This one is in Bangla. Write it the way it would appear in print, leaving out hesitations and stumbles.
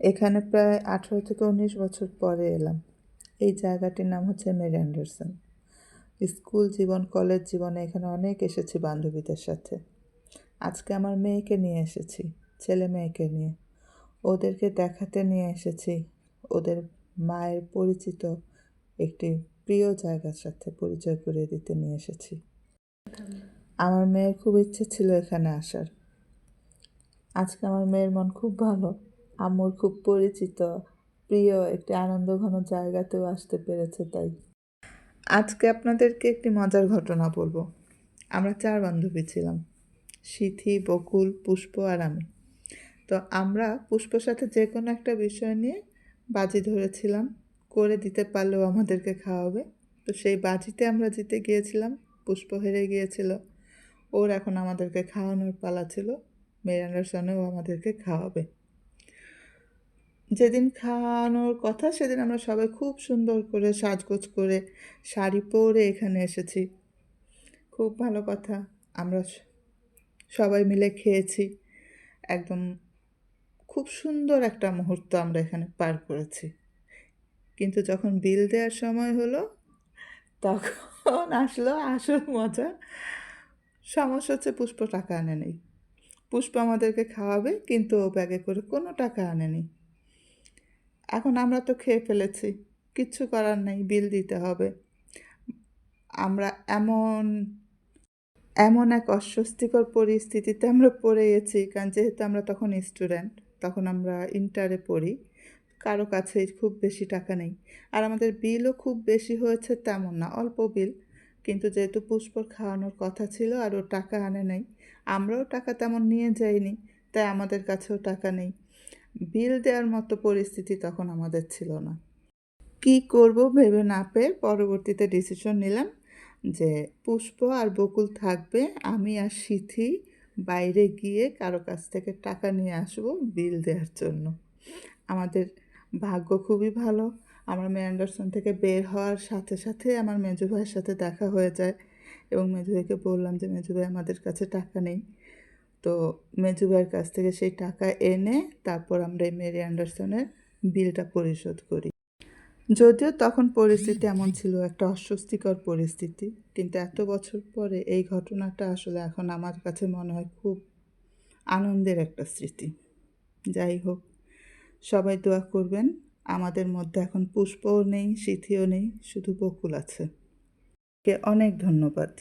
এখানে প্রায় 18 থেকে 19 বছর পরে এলাম। এই জায়গাটির নাম হচ্ছে মেরি অ্যান্ডারসন। স্কুল জীবন, কলেজ জীবনে এখানে অনেক এসেছি বান্ধবীদের সাথে। আজকে আমার মেয়েকে নিয়ে এসেছি, ছেলে মেয়েকে নিয়ে। ওদেরকে দেখাতে নিয়ে এসেছি, ওদের মায়ের পরিচিত একটি প্রিয় জায়গার সাথে পরিচয় করিয়ে দিতে নিয়ে এসেছি। আমার মেয়ের খুব ইচ্ছে ছিল এখানে আসার। আজকে আমার মেয়ের মন খুব ভালো। আম্মুর খুব পরিচিত, প্রিয় একটি আনন্দঘন জায়গাতেও আসতে পেরেছে তাই। আজকে আপনাদেরকে একটি মজার ঘটনা বলবো। আমরা 4 বান্ধবী ছিলাম, সিথি, বকুল, পুষ্প আর আমি। তো আমরা পুষ্পর সাথে যে কোনো একটা বিষয় নিয়ে বাজি ধরেছিলাম, করে দিতে পারলেও আমাদেরকে খাওয়াবে। তো সেই বাজিতে আমরা জিতে গিয়েছিলাম, পুষ্প হেরে গিয়েছিল। ওর এখন আমাদেরকে খাওয়ানোর পালা ছিল, মেরি অ্যান্ডারসনেও আমাদেরকে খাওয়াবে। যেদিন খাওয়ানোর কথা সেদিন আমরা সবাই খুব সুন্দর করে সাজগোজ করে শাড়ি পরে এখানে এসেছি। খুব ভালো কথা, আমরা সবাই মিলে খেয়েছি। একদম খুব সুন্দর একটা মুহূর্ত আমরা এখানে পার করেছি। কিন্তু যখন বিল দেওয়ার সময় হলো, তখন আসলো আসল মজা। সমস্যা হচ্ছে পুষ্প টাকা আনে নেই। পুষ্প আমাদেরকে খাওয়াবে, কিন্তু ও ব্যাগে করে কোনো টাকা আনেনি। এখন আমরা তো খেয়ে ফেলেছি, কিচ্ছু করার নেই, বিল দিতে হবে। আমরা এমন এমন এক অস্বস্তিকর পরিস্থিতিতে আমরা পড়ে গেছি, কারণ যেহেতু আমরা তখন স্টুডেন্ট, তখন আমরা ইন্টারে পড়ি, কারো কাছে খুব বেশি টাকা নেই। আর আমাদের বিলও খুব বেশি হয়েছে তেমন না, অল্প বিল। কিন্তু যেহেতু পুষ্পর খাওয়ানোর কথা ছিল আর ও টাকা আনে নাই, আমরাও টাকা তেমন নিয়ে যাইনি, তাই আমাদের কাছেও টাকা নেই। বিল দেওয়ার মতো পরিস্থিতি তখন আমাদের ছিল না। কি করব ভেবে না পেয়ে পরবর্তীতে ডিসিশন নিলাম যে পুষ্প আর বকুল থাকবে, আমি আর সিথি বাইরে গিয়ে কারো কাছ থেকে টাকা নিয়ে আসব বিল দেওয়ার জন্য। আমাদের ভাগ্য খুবই ভালো। আমরা মেরি অ্যান্ডারসন থেকে বের হওয়ার সাথে সাথে আমার মেজো ভাইয়ের সাথে দেখা হয়ে যায়, এবং মেজো ভাইকে বললাম যে মেজো ভাই আমাদের কাছে টাকা নেই। তো মেজো ভাইয়ের কাছ থেকে সেই টাকা এনে তারপর আমরা এই মেরি অ্যান্ডারসনের বিলটা পরিশোধ করি। যদিও তখন পরিস্থিতি এমন ছিল, একটা অস্বস্তিকর পরিস্থিতি, কিন্তু এত বছর পরে এই ঘটনাটা আসলে এখন আমার কাছে মনে হয় খুব আনন্দের একটা স্মৃতি। যাই হোক, সবাই দোয়া করবেন। আমাদের মধ্যে এখন পুষ্পও নেই, সিথিও নেই, শুধু বকুল আছে। কে অনেক ধন্যবাদ।